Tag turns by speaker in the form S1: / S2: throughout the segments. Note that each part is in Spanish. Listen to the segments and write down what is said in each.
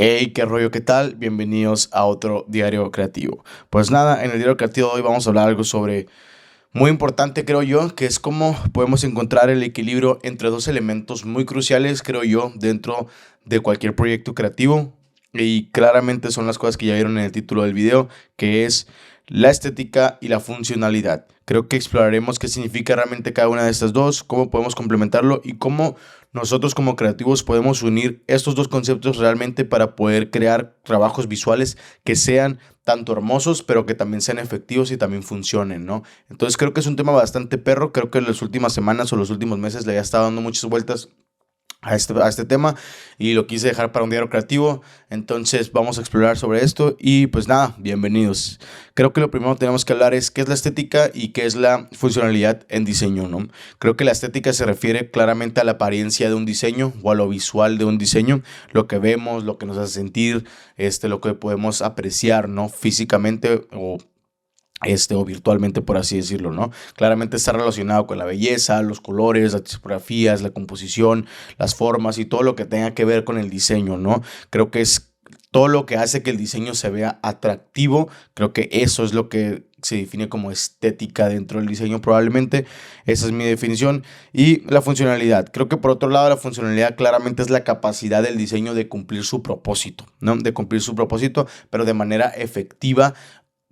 S1: Hey, qué rollo, ¿qué tal? Bienvenidos a otro diario creativo. Pues nada, en el diario creativo de hoy vamos a hablar algo sobre muy importante, creo yo, que es cómo podemos encontrar el equilibrio entre dos elementos muy cruciales, creo yo, dentro de cualquier proyecto creativo. Y claramente son las cosas que ya vieron en el título del video, que es la estética y la funcionalidad. Creo que exploraremos qué significa realmente cada una de estas dos, cómo podemos complementarlo y cómo nosotros como creativos podemos unir estos dos conceptos realmente para poder crear trabajos visuales que sean tanto hermosos, pero que también sean efectivos y también funcionen, ¿no? Entonces creo que es un tema bastante perro, creo que en las últimas semanas o los últimos meses le he estado dando muchas vueltas a este tema y lo quise dejar para un diario creativo. Entonces vamos a explorar sobre esto y pues nada, bienvenidos. Creo que lo primero que tenemos que hablar es qué es la estética y qué es la funcionalidad en diseño, ¿no? Creo que la estética se refiere claramente a la apariencia de un diseño o a lo visual de un diseño, lo que vemos, lo que nos hace sentir, lo que podemos apreciar, ¿no? Físicamente o virtualmente, por así decirlo, ¿no? Claramente está relacionado con la belleza, los colores, las tipografías, la composición, las formas y todo lo que tenga que ver con el diseño, ¿no? Creo que es todo lo que hace que el diseño se vea atractivo. Creo que eso es lo que se define como estética dentro del diseño probablemente. Esa es mi definición. Y la funcionalidad. Creo que por otro lado la funcionalidad claramente es la capacidad del diseño de cumplir su propósito, ¿no? De cumplir su propósito, pero de manera efectiva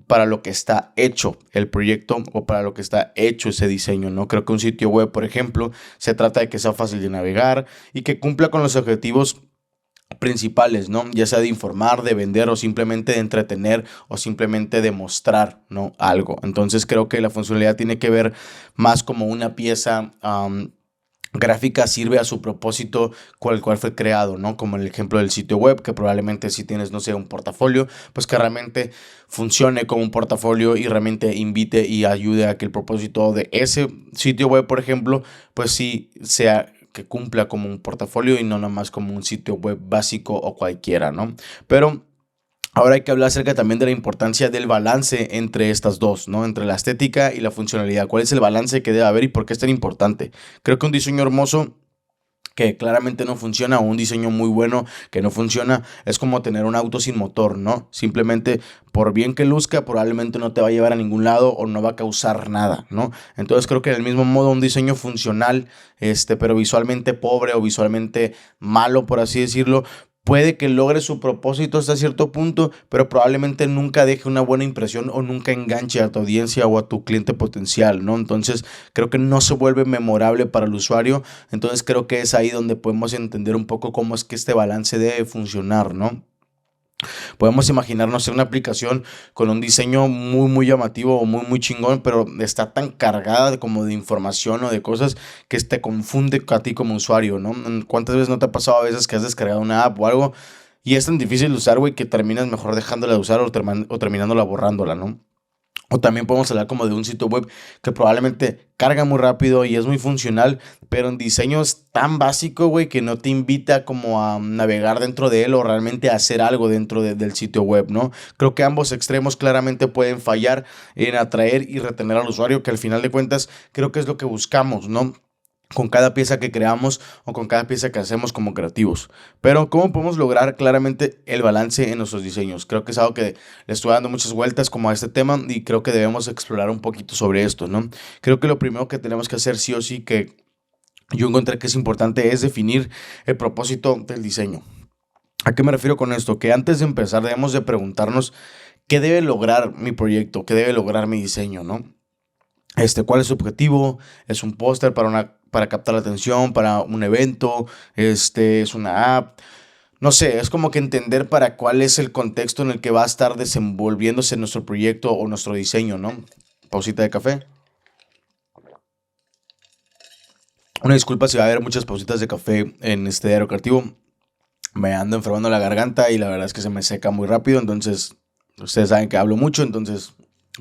S1: para lo que está hecho el proyecto o para lo que está hecho ese diseño, ¿no? Creo que un sitio web, por ejemplo, se trata de que sea fácil de navegar y que cumpla con los objetivos principales, ¿no? Ya sea de informar, de vender o simplemente de entretener o simplemente de mostrar, ¿no? Algo. Entonces creo que la funcionalidad tiene que ver más como una pieza gráfica sirve a su propósito con el cual fue creado, ¿no? Como el ejemplo del sitio web, que probablemente si tienes, no sé, un portafolio, pues que realmente funcione como un portafolio y realmente invite y ayude a que el propósito de ese sitio web, por ejemplo, pues sí sea que cumpla como un portafolio y no nada más como un sitio web básico o cualquiera, ¿no? Pero ahora hay que hablar acerca también de la importancia del balance entre estas dos, ¿no? Entre la estética y la funcionalidad. ¿Cuál es el balance que debe haber y por qué es tan importante? Creo que un diseño hermoso que claramente no funciona o un diseño muy bueno que no funciona es como tener un auto sin motor, ¿no? Simplemente por bien que luzca probablemente no te va a llevar a ningún lado o no va a causar nada, ¿no? Entonces creo que del mismo modo un diseño funcional, pero visualmente pobre o visualmente malo, por así decirlo, puede que logre su propósito hasta cierto punto, pero probablemente nunca deje una buena impresión o nunca enganche a tu audiencia o a tu cliente potencial, ¿no? Entonces creo que no se vuelve memorable para el usuario. Entonces creo que es ahí donde podemos entender un poco cómo es que este balance debe funcionar, ¿no? Podemos imaginarnos una aplicación con un diseño muy llamativo o muy chingón, pero está tan cargada como de información o de cosas que te confunde a ti como usuario, ¿no? ¿Cuántas veces no te ha pasado a veces que has descargado una app o algo y es tan difícil de usar, güey, que terminas mejor dejándola de usar o terminándola borrándola, ¿no? O también podemos hablar como de un sitio web que probablemente carga muy rápido y es muy funcional, pero en diseño es tan básico, güey, que no te invita como a navegar dentro de él o realmente a hacer algo dentro del sitio web, ¿no? Creo que ambos extremos claramente pueden fallar en atraer y retener al usuario, que al final de cuentas creo que es lo que buscamos, ¿no? Con cada pieza que creamos o con cada pieza que hacemos como creativos. Pero ¿cómo podemos lograr claramente el balance en nuestros diseños? Creo que es algo que le estoy dando muchas vueltas como a este tema y creo que debemos explorar un poquito sobre esto, ¿no? Creo que lo primero que tenemos que hacer sí o sí que yo encontré que es importante es definir el propósito del diseño. ¿A qué me refiero con esto? Que antes de empezar debemos de preguntarnos qué debe lograr mi proyecto, qué debe lograr mi diseño, ¿no? ¿Cuál es su objetivo? ¿Es un póster para captar la atención, para un evento? ¿Es una app? No sé, es como que entender para cuál es el contexto en el que va a estar desenvolviéndose nuestro proyecto o nuestro diseño, ¿no? Pausita de café. Una disculpa si va a haber muchas pausitas de café en este diario creativo. Me ando enfermando la garganta y la verdad es que se me seca muy rápido, entonces ustedes saben que hablo mucho, entonces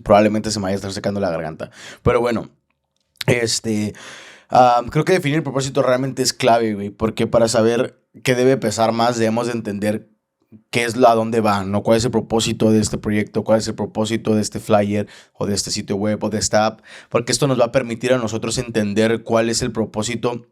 S1: probablemente se me vaya a estar secando la garganta. Pero bueno, este, creo que definir el propósito realmente es clave, güey, porque para saber qué debe pesar más debemos de entender qué es a dónde va, ¿no? ¿Cuál es el propósito de este proyecto? ¿Cuál es el propósito de este flyer o de este sitio web o de esta app? Porque esto nos va a permitir a nosotros entender cuál es el propósito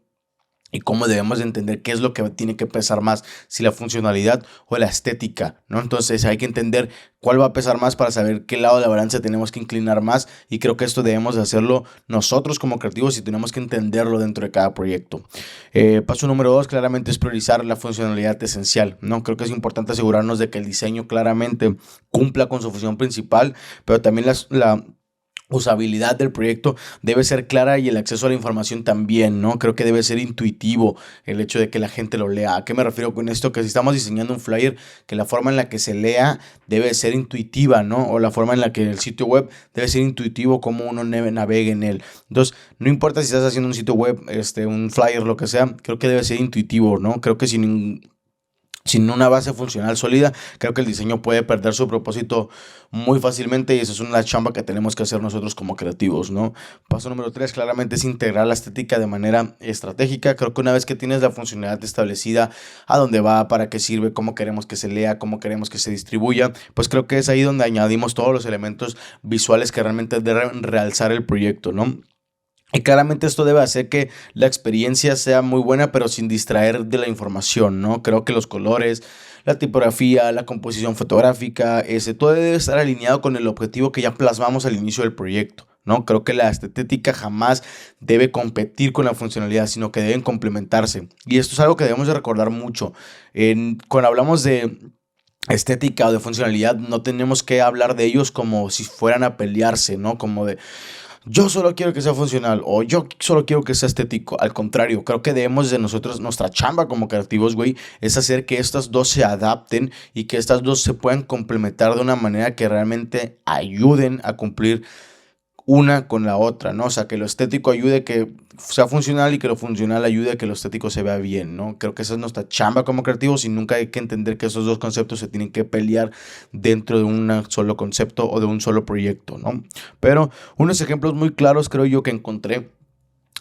S1: y cómo debemos de entender qué es lo que tiene que pesar más, si la funcionalidad o la estética, ¿no? Entonces hay que entender cuál va a pesar más para saber qué lado de la balanza tenemos que inclinar más, y creo que esto debemos de hacerlo nosotros como creativos y tenemos que entenderlo dentro de cada proyecto. Paso número 2, claramente es priorizar la funcionalidad esencial, ¿no? Creo que es importante asegurarnos de que el diseño claramente cumpla con su función principal, pero también la usabilidad del proyecto debe ser clara y el acceso a la información también, ¿no? Creo que debe ser intuitivo el hecho de que la gente lo lea. ¿A qué me refiero con esto? Que si estamos diseñando un flyer, que la forma en la que se lea debe ser intuitiva, ¿no? O la forma en la que el sitio web debe ser intuitivo, como uno navegue en él. Entonces, no importa si estás haciendo un sitio web, un flyer, lo que sea, creo que debe ser intuitivo, ¿no? Creo que sin una base funcional sólida, creo que el diseño puede perder su propósito muy fácilmente, y esa es una chamba que tenemos que hacer nosotros como creativos, ¿no? Paso número 3, claramente es integrar la estética de manera estratégica. Creo que una vez que tienes la funcionalidad establecida, a dónde va, para qué sirve, cómo queremos que se lea, cómo queremos que se distribuya, pues creo que es ahí donde añadimos todos los elementos visuales que realmente deben realzar el proyecto, ¿no? Y claramente esto debe hacer que la experiencia sea muy buena, pero sin distraer de la información, ¿no? Creo que los colores, la tipografía, la composición fotográfica, todo debe estar alineado con el objetivo que ya plasmamos al inicio del proyecto, ¿no? Creo que la estética jamás debe competir con la funcionalidad, sino que deben complementarse. Y esto es algo que debemos de recordar mucho. Cuando hablamos de estética o de funcionalidad, no tenemos que hablar de ellos como si fueran a pelearse, ¿no? Como de yo solo quiero que sea funcional o yo solo quiero que sea estético. Al contrario, creo que debemos de nosotros, nuestra chamba como creativos, güey, es hacer que estas dos se adapten y que estas dos se puedan complementar de una manera que realmente ayuden a cumplir una con la otra, ¿no? O sea, que lo estético ayude a que sea funcional y que lo funcional ayude a que lo estético se vea bien, ¿no? Creo que esa es nuestra chamba como creativos, y nunca hay que entender que esos dos conceptos se tienen que pelear dentro de un solo concepto o de un solo proyecto, ¿no? Pero unos ejemplos muy claros creo yo que encontré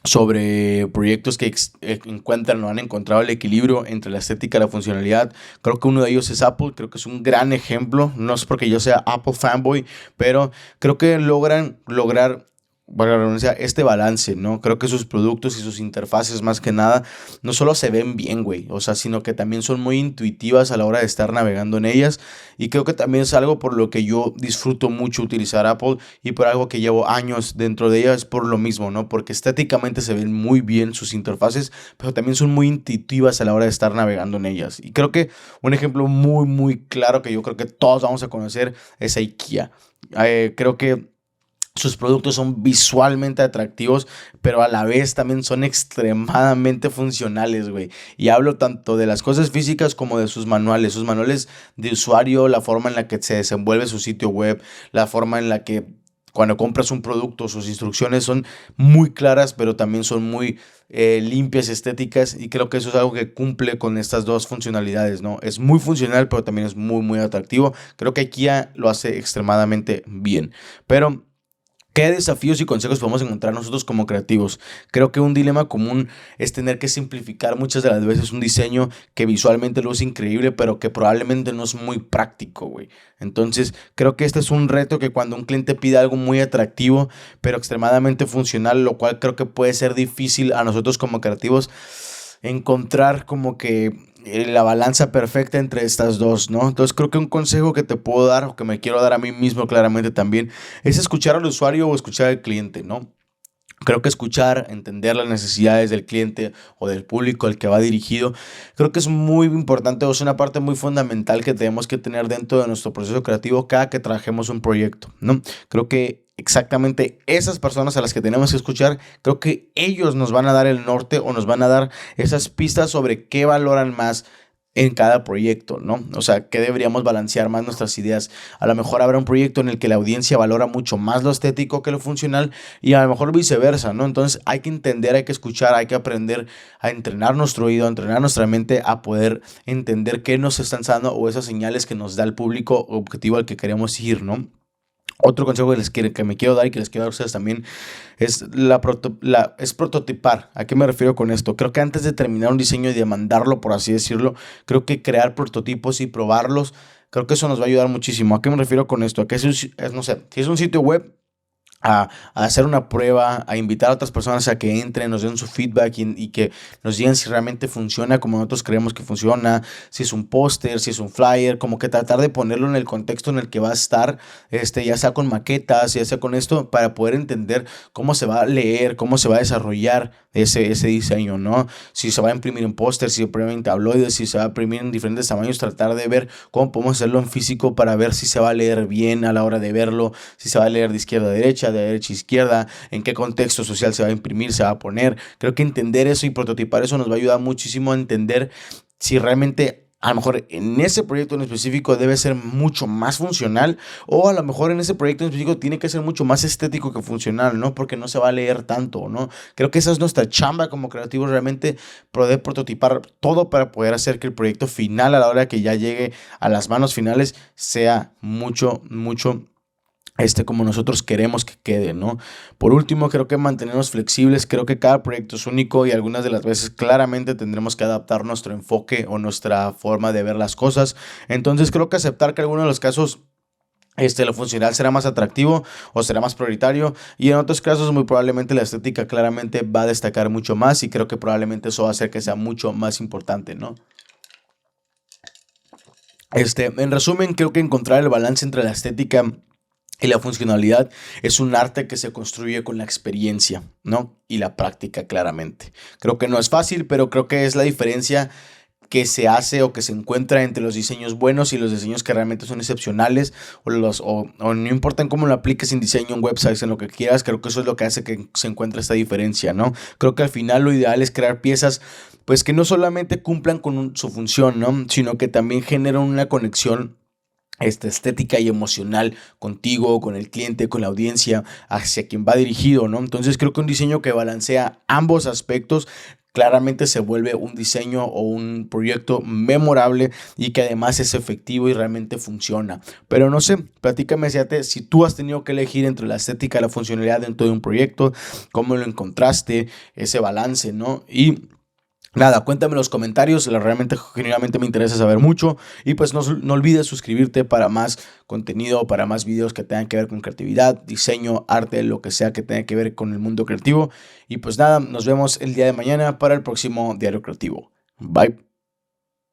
S1: sobre proyectos que encuentran o han encontrado el equilibrio entre la estética y la funcionalidad. Creo que uno de ellos es Apple. Creo que es un gran ejemplo. No es porque yo sea Apple fanboy, pero creo que logran lograr, valga la redundancia, este balance, ¿no? Creo que sus productos y sus interfaces, más que nada, no solo se ven bien, güey, o sea, sino que también son muy intuitivas a la hora de estar navegando en ellas. Y creo que también es algo por lo que yo disfruto mucho utilizar Apple, y por algo que llevo años dentro de ellas, por lo mismo, ¿no? Porque estéticamente se ven muy bien sus interfaces, pero también son muy intuitivas a la hora de estar navegando en ellas. Y creo que un ejemplo muy, muy claro que yo creo que todos vamos a conocer es IKEA. Creo que sus productos son visualmente atractivos, pero a la vez también son extremadamente funcionales, güey. Y hablo tanto de las cosas físicas como de sus manuales de usuario, la forma en la que se desenvuelve su sitio web, la forma en la que cuando compras un producto, sus instrucciones son muy claras, pero también son muy limpias, estéticas, y creo que eso es algo que cumple con estas dos funcionalidades, ¿no? Es muy funcional, pero también es muy, muy atractivo. Creo que Kia lo hace extremadamente bien, pero ¿qué desafíos y consejos podemos encontrar nosotros como creativos? Creo que un dilema común es tener que simplificar muchas de las veces un diseño que visualmente lo es increíble, pero que probablemente no es muy práctico, güey. Entonces, creo que este es un reto, que cuando un cliente pide algo muy atractivo, pero extremadamente funcional, lo cual creo que puede ser difícil a nosotros como creativos encontrar como que la balanza perfecta entre estas dos, ¿no? Entonces creo que un consejo que te puedo dar, o que me quiero dar a mí mismo claramente también, es escuchar al usuario o escuchar al cliente, ¿no? Creo que escuchar, entender las necesidades del cliente o del público al que va dirigido, creo que es muy importante, o es una parte muy fundamental que tenemos que tener dentro de nuestro proceso creativo cada que trabajemos un proyecto, ¿no? Creo que exactamente esas personas a las que tenemos que escuchar, creo que ellos nos van a dar el norte, o nos van a dar esas pistas sobre qué valoran más en cada proyecto, ¿no? O sea, que deberíamos balancear más nuestras ideas. A lo mejor habrá un proyecto en el que la audiencia valora mucho más lo estético que lo funcional, y a lo mejor viceversa, ¿no? Entonces hay que entender, hay que escuchar, hay que aprender a entrenar nuestro oído, a entrenar nuestra mente, a poder entender qué nos están dando, o esas señales que nos da el público objetivo al que queremos ir, ¿no? Otro consejo que me quiero dar y que les quiero dar a ustedes también es, es prototipar. ¿A qué me refiero con esto? Creo que antes de terminar un diseño y de mandarlo, por así decirlo, creo que crear prototipos y probarlos, creo que eso nos va a ayudar muchísimo. ¿A qué me refiero con esto? A que no sé, si es un sitio web, a hacer una prueba, a invitar a otras personas a que entren, nos den su feedback y que nos digan si realmente funciona como nosotros creemos que funciona, si es un póster, si es un flyer, como que tratar de ponerlo en el contexto en el que va a estar, ya sea con maquetas, ya sea con esto, para poder entender cómo se va a leer, cómo se va a desarrollar ese diseño, ¿no? Si se va a imprimir en póster, si se va a imprimir en tabloides, si se va a imprimir en diferentes tamaños, tratar de ver cómo podemos hacerlo en físico para ver si se va a leer bien a la hora de verlo, si se va a leer de izquierda a derecha, de derecha a izquierda, en qué contexto social se va a imprimir, se va a poner. Creo que entender eso y prototipar eso nos va a ayudar muchísimo a entender si realmente a lo mejor en ese proyecto en específico debe ser mucho más funcional o a lo mejor en ese proyecto en específico tiene que ser mucho más estético que funcional, ¿no? Porque no se va a leer tanto, ¿no? Creo que esa es nuestra chamba como creativos, realmente poder prototipar todo para poder hacer que el proyecto final a la hora que ya llegue a las manos finales sea mucho como nosotros queremos que quede, ¿no? Por último, creo que mantenernos flexibles, creo que cada proyecto es único y algunas de las veces claramente tendremos que adaptar nuestro enfoque o nuestra forma de ver las cosas. Entonces creo que aceptar que en algunos de los casos lo funcional será más atractivo o será más prioritario y en otros casos muy probablemente la estética claramente va a destacar mucho más y creo que probablemente eso va a hacer que sea mucho más importante, ¿no? En resumen, creo que encontrar el balance entre la estética y la funcionalidad es un arte que se construye con la experiencia, ¿no? Y la práctica, claramente. Creo que no es fácil, pero creo que es la diferencia que se hace o que se encuentra entre los diseños buenos y los diseños que realmente son excepcionales o no importa cómo lo apliques en diseño, en websites, en lo que quieras, creo que eso es lo que hace que se encuentre esta diferencia, ¿no? Creo que al final lo ideal es crear piezas pues que no solamente cumplan con su función, ¿no? Sino que también generan una conexión estética y emocional contigo, con el cliente, con la audiencia, hacia quien va dirigido, ¿no? Entonces creo que un diseño que balancea ambos aspectos claramente se vuelve un diseño o un proyecto memorable y que además es efectivo y realmente funciona. Pero no sé, platícame si tú has tenido que elegir entre la estética y la funcionalidad dentro de un proyecto, cómo lo encontraste, ese balance, ¿no? Y nada, cuéntame en los comentarios, realmente genuinamente me interesa saber mucho y pues no olvides suscribirte para más contenido, para más videos que tengan que ver con creatividad, diseño, arte, lo que sea que tenga que ver con el mundo creativo y pues nada, nos vemos el día de mañana para el próximo Diario Creativo. Bye.